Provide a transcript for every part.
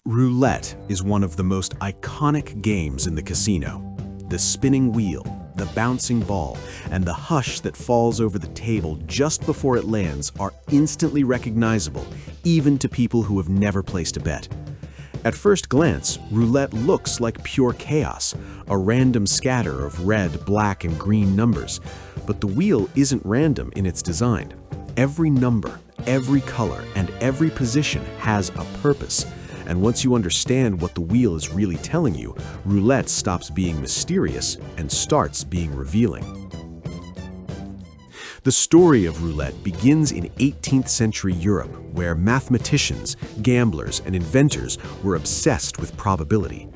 Roulette is one of the most iconic games in the casino. The spinning wheel, the bouncing ball, and the hush that falls over the table just before it lands are instantly recognizable, even to people who have never placed a bet. At first glance, roulette looks like pure chaos, a random scatter of red, black, and green numbers. But the wheel isn't random in its design. Every number, every color, and every position has a purpose. And once you understand what the wheel is really telling you, roulette stops being mysterious and starts being revealing. The story of roulette begins in 18th century Europe, where mathematicians, gamblers, and inventors were obsessed with probability.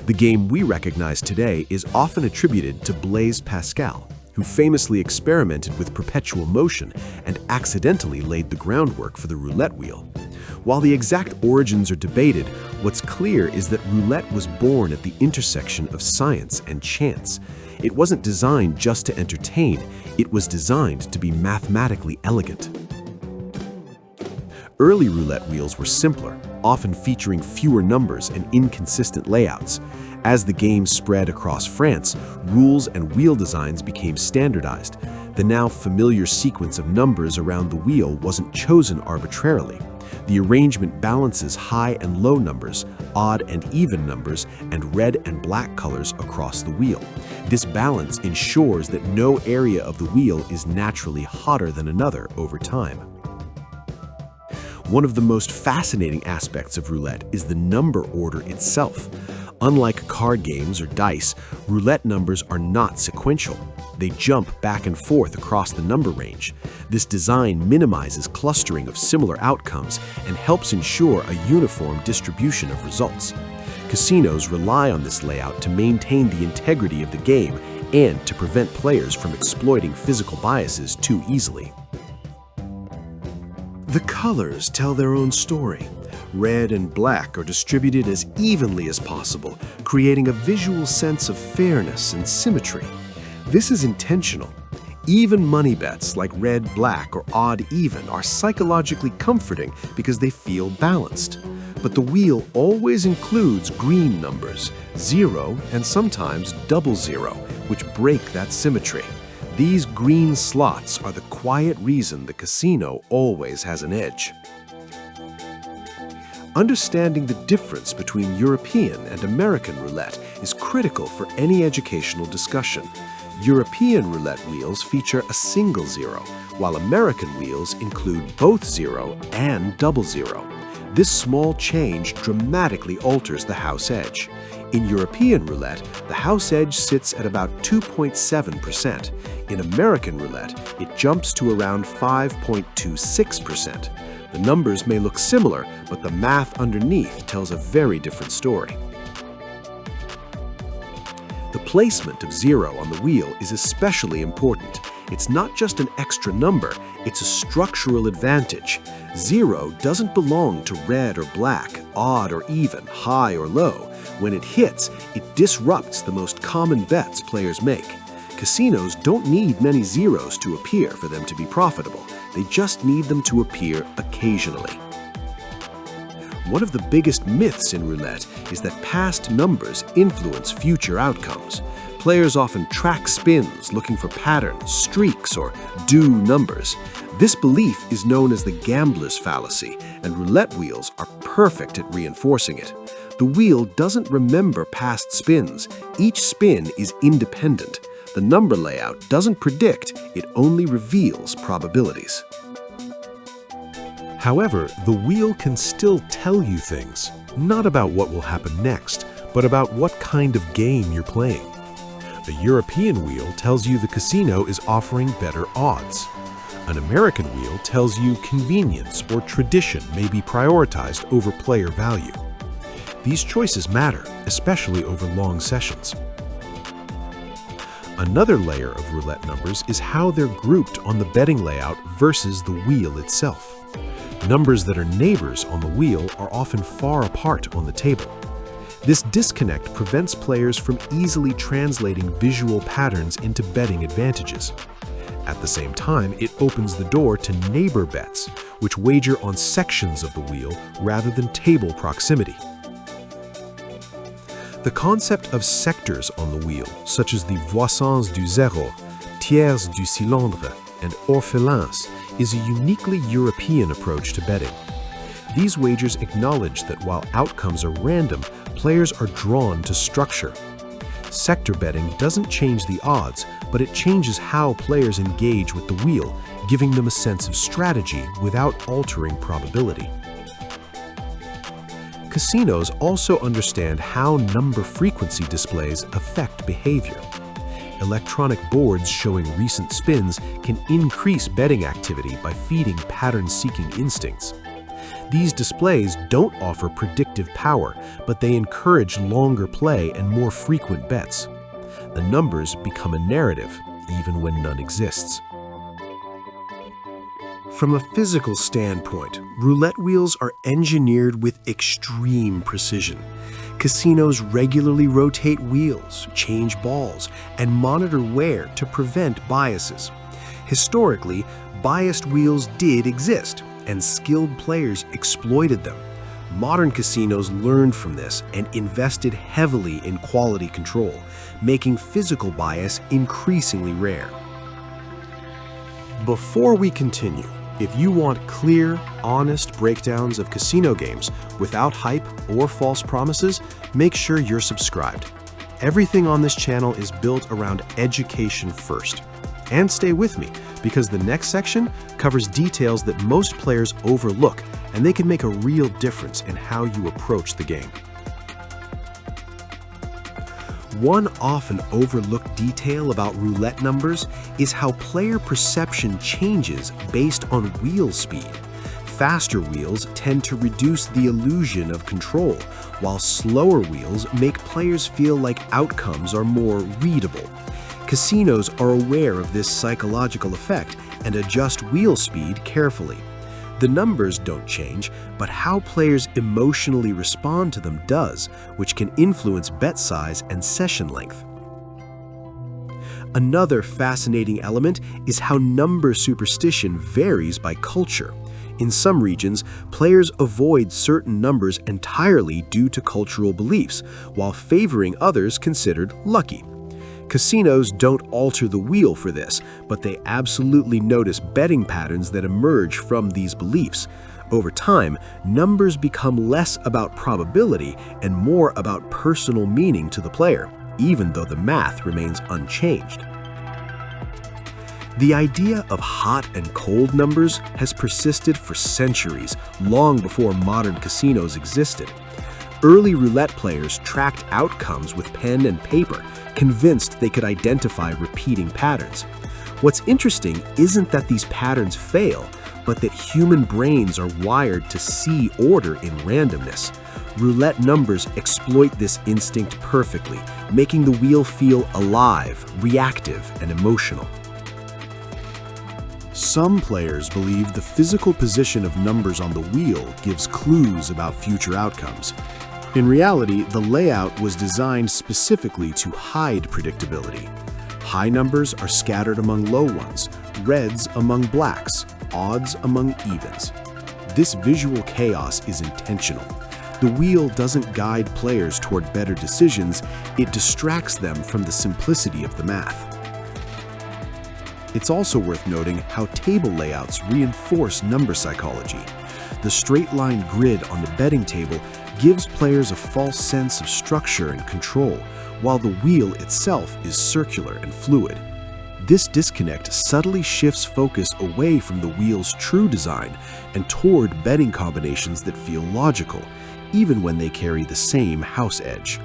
The game we recognize today is often attributed to Blaise Pascal, who famously experimented with perpetual motion and accidentally laid the groundwork for the roulette wheel. While the exact origins are debated, what's clear is that roulette was born at the intersection of science and chance. It wasn't designed just to entertain, it was designed to be mathematically elegant. Early roulette wheels were simpler, often featuring fewer numbers and inconsistent layouts. As the game spread across France, rules and wheel designs became standardized. The now familiar sequence of numbers around the wheel wasn't chosen arbitrarily. The arrangement balances high and low numbers, odd and even numbers, and red and black colors across the wheel. This balance ensures that no area of the wheel is naturally hotter than another over time. One of the most fascinating aspects of roulette is the number order itself. Unlike card games or dice, roulette numbers are not sequential. They jump back and forth across the number range. This design minimizes clustering of similar outcomes and helps ensure a uniform distribution of results. Casinos rely on this layout to maintain the integrity of the game and to prevent players from exploiting physical biases too easily. The colors tell their own story. Red and black are distributed as evenly as possible, creating a visual sense of fairness and symmetry. This is intentional. Even money bets like red, black, or odd, even are psychologically comforting because they feel balanced. But the wheel always includes green numbers, 0 and sometimes 00, which break that symmetry. These green slots are the quiet reason the casino always has an edge. Understanding the difference between European and American roulette is critical for any educational discussion. European roulette wheels feature a single 0, while American wheels include both 0 and 00. This small change dramatically alters the house edge. In European roulette, the house edge sits at about 2.7%. In American roulette, it jumps to around 5.26%. The numbers may look similar, but the math underneath tells a very different story. The placement of 0 on the wheel is especially important. It's not just an extra number, it's a structural advantage. 0 doesn't belong to red or black, odd or even, high or low. When it hits, it disrupts the most common bets players make. Casinos don't need many zeros to appear for them to be profitable. They just need them to appear occasionally. One of the biggest myths in roulette is that past numbers influence future outcomes. Players often track spins looking for patterns, streaks, or due numbers. This belief is known as the gambler's fallacy, and roulette wheels are perfect at reinforcing it. The wheel doesn't remember past spins. Each spin is independent. The number layout doesn't predict, it only reveals probabilities. However, the wheel can still tell you things, not about what will happen next, but about what kind of game you're playing. A European wheel tells you the casino is offering better odds. An American wheel tells you convenience or tradition may be prioritized over player value. These choices matter, especially over long sessions. Another layer of roulette numbers is how they're grouped on the betting layout versus the wheel itself. Numbers that are neighbors on the wheel are often far apart on the table. This disconnect prevents players from easily translating visual patterns into betting advantages. At the same time, it opens the door to neighbor bets, which wager on sections of the wheel rather than table proximity. The concept of sectors on the wheel, such as the voisins du zéro, tiers du cylindre, and orphelins, is a uniquely European approach to betting. These wagers acknowledge that while outcomes are random, players are drawn to structure. Sector betting doesn't change the odds, but it changes how players engage with the wheel, giving them a sense of strategy without altering probability. Casinos also understand how number frequency displays affect behavior. Electronic boards showing recent spins can increase betting activity by feeding pattern-seeking instincts. These displays don't offer predictive power, but they encourage longer play and more frequent bets. The numbers become a narrative, even when none exists. From a physical standpoint, roulette wheels are engineered with extreme precision. Casinos regularly rotate wheels, change balls, and monitor wear to prevent biases. Historically, biased wheels did exist, and skilled players exploited them. Modern casinos learned from this and invested heavily in quality control, making physical bias increasingly rare. Before we continue, if you want clear, honest breakdowns of casino games without hype or false promises, make sure you're subscribed. Everything on this channel is built around education first. And stay with me, because the next section covers details that most players overlook, and they can make a real difference in how you approach the game. One often overlooked detail about roulette numbers is how player perception changes based on wheel speed. Faster wheels tend to reduce the illusion of control, while slower wheels make players feel like outcomes are more readable. Casinos are aware of this psychological effect and adjust wheel speed carefully. The numbers don't change, but how players emotionally respond to them does, which can influence bet size and session length. Another fascinating element is how number superstition varies by culture. In some regions, players avoid certain numbers entirely due to cultural beliefs, while favoring others considered lucky. Casinos don't alter the wheel for this, but they absolutely notice betting patterns that emerge from these beliefs. Over time, numbers become less about probability and more about personal meaning to the player, even though the math remains unchanged. The idea of hot and cold numbers has persisted for centuries, long before modern casinos existed. Early roulette players tracked outcomes with pen and paper, convinced they could identify repeating patterns. What's interesting isn't that these patterns fail, but that human brains are wired to see order in randomness. Roulette numbers exploit this instinct perfectly, making the wheel feel alive, reactive, and emotional. Some players believe the physical position of numbers on the wheel gives clues about future outcomes. In reality, the layout was designed specifically to hide predictability. High numbers are scattered among low ones, reds among blacks, odds among evens. This visual chaos is intentional. The wheel doesn't guide players toward better decisions, it distracts them from the simplicity of the math. It's also worth noting how table layouts reinforce number psychology. The straight-line grid on the betting table gives players a false sense of structure and control, while the wheel itself is circular and fluid. This disconnect subtly shifts focus away from the wheel's true design and toward betting combinations that feel logical, even when they carry the same house edge.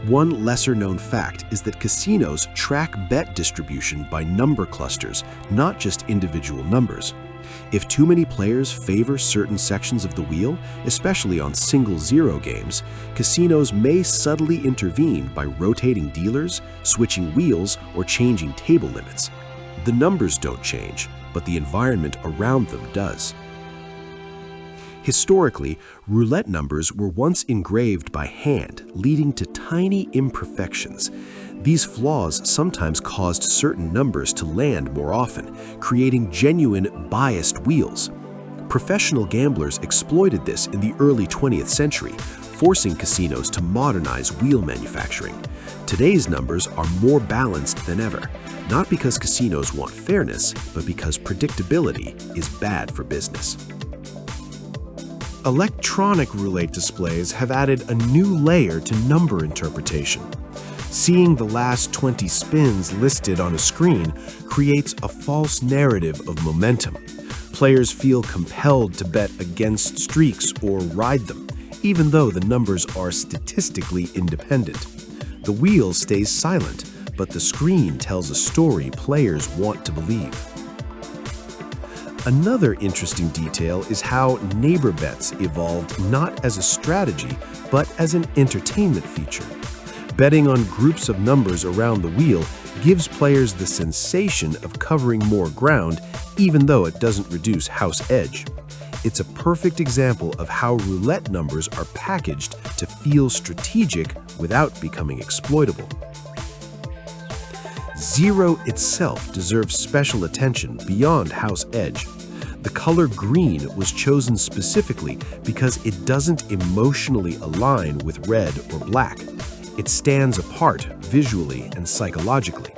One lesser-known fact is that casinos track bet distribution by number clusters, not just individual numbers. If too many players favor certain sections of the wheel, especially on single-zero games, casinos may subtly intervene by rotating dealers, switching wheels, or changing table limits. The numbers don't change, but the environment around them does. Historically, roulette numbers were once engraved by hand, leading to tiny imperfections. These flaws sometimes caused certain numbers to land more often, creating genuine biased wheels. Professional gamblers exploited this in the early 20th century, forcing casinos to modernize wheel manufacturing. Today's numbers are more balanced than ever, not because casinos want fairness, but because predictability is bad for business. Electronic roulette displays have added a new layer to number interpretation. Seeing the last 20 spins listed on a screen creates a false narrative of momentum. Players feel compelled to bet against streaks or ride them, even though the numbers are statistically independent. The wheel stays silent, but the screen tells a story players want to believe. Another interesting detail is how neighbor bets evolved not as a strategy, but as an entertainment feature. Betting on groups of numbers around the wheel gives players the sensation of covering more ground, even though it doesn't reduce house edge. It's a perfect example of how roulette numbers are packaged to feel strategic without becoming exploitable. Zero itself deserves special attention beyond house edge. The color green was chosen specifically because it doesn't emotionally align with red or black. It stands apart visually and psychologically.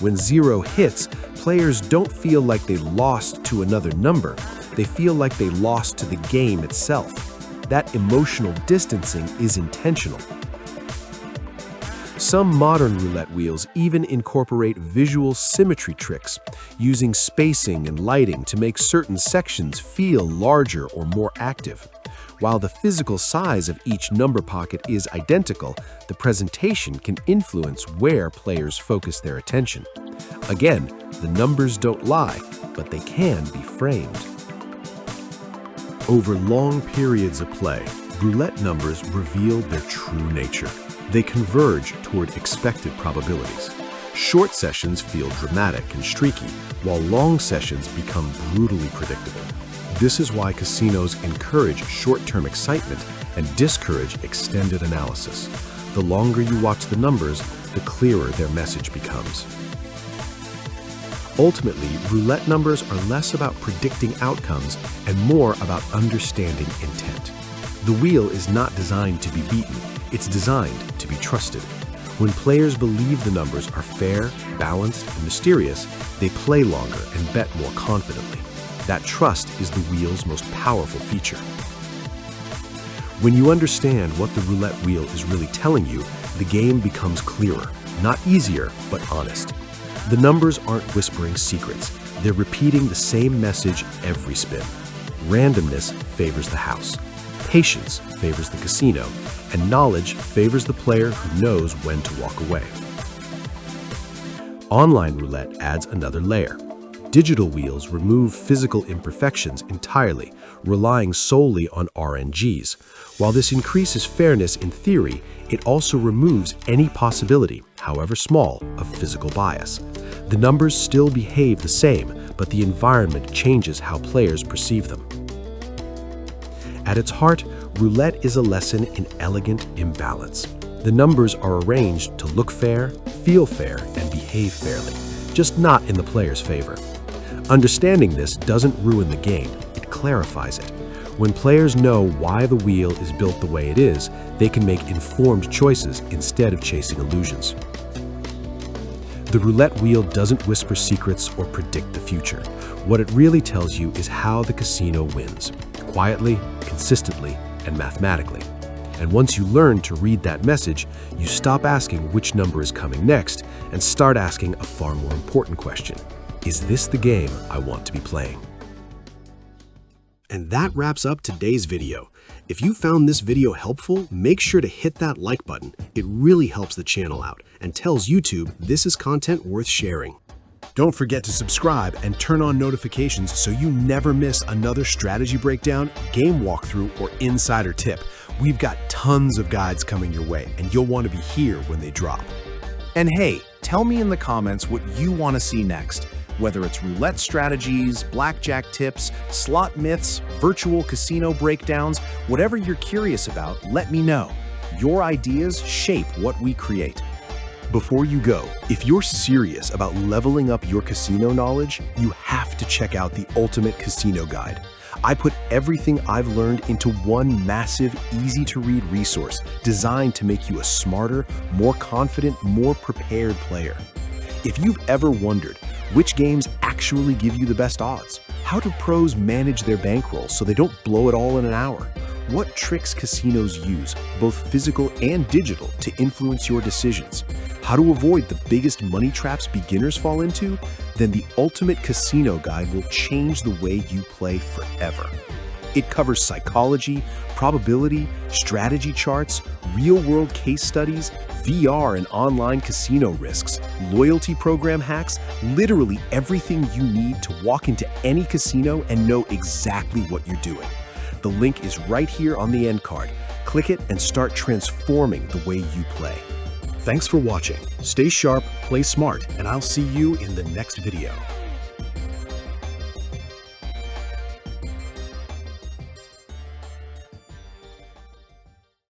When zero hits, players don't feel like they lost to another number. They feel like they lost to the game itself. That emotional distancing is intentional. Some modern roulette wheels even incorporate visual symmetry tricks, using spacing and lighting to make certain sections feel larger or more active. While the physical size of each number pocket is identical, the presentation can influence where players focus their attention. Again, the numbers don't lie, but they can be framed. Over long periods of play, roulette numbers reveal their true nature. They converge toward expected probabilities. Short sessions feel dramatic and streaky, while long sessions become brutally predictable. This is why casinos encourage short-term excitement and discourage extended analysis. The longer you watch the numbers, the clearer their message becomes. Ultimately, roulette numbers are less about predicting outcomes and more about understanding intent. The wheel is not designed to be beaten, it's designed to be trusted. When players believe the numbers are fair, balanced, and mysterious, they play longer and bet more confidently. That trust is the wheel's most powerful feature. When you understand what the roulette wheel is really telling you, the game becomes clearer, not easier, but honest. The numbers aren't whispering secrets. They're repeating the same message every spin. Randomness favors the house. Patience favors the casino, and knowledge favors the player who knows when to walk away. Online roulette adds another layer. Digital wheels remove physical imperfections entirely, relying solely on RNGs. While this increases fairness in theory, it also removes any possibility, however small, of physical bias. The numbers still behave the same, but the environment changes how players perceive them. At its heart, roulette is a lesson in elegant imbalance. The numbers are arranged to look fair, feel fair, and behave fairly, just not in the player's favor. Understanding this doesn't ruin the game, it clarifies it. When players know why the wheel is built the way it is, they can make informed choices instead of chasing illusions. The roulette wheel doesn't whisper secrets or predict the future. What it really tells you is how the casino wins, quietly, consistently, and mathematically. And once you learn to read that message, you stop asking which number is coming next and start asking a far more important question. Is this the game I want to be playing? And that wraps up today's video. If you found this video helpful, make sure to hit that like button. It really helps the channel out and tells YouTube this is content worth sharing. Don't forget to subscribe and turn on notifications so you never miss another strategy breakdown, game walkthrough, or insider tip. We've got tons of guides coming your way, and you'll want to be here when they drop. And hey, tell me in the comments what you want to see next. Whether it's roulette strategies, blackjack tips, slot myths, virtual casino breakdowns, whatever you're curious about, let me know. Your ideas shape what we create. Before you go, if you're serious about leveling up your casino knowledge, you have to check out the Ultimate Casino Guide. I put everything I've learned into one massive, easy-to-read resource designed to make you a smarter, more confident, more prepared player. If you've ever wondered which games actually give you the best odds, how do pros manage their bankroll so they don't blow it all in an hour, what tricks casinos use, both physical and digital, to influence your decisions, how to avoid the biggest money traps beginners fall into, then the Ultimate Casino Guide will change the way you play forever. It covers psychology, probability, strategy charts, real-world case studies, VR and online casino risks, loyalty program hacks, literally everything you need to walk into any casino and know exactly what you're doing. The link is right here on the end card. Click it and start transforming the way you play. Thanks for watching. Stay sharp, play smart, and I'll see you in the next video.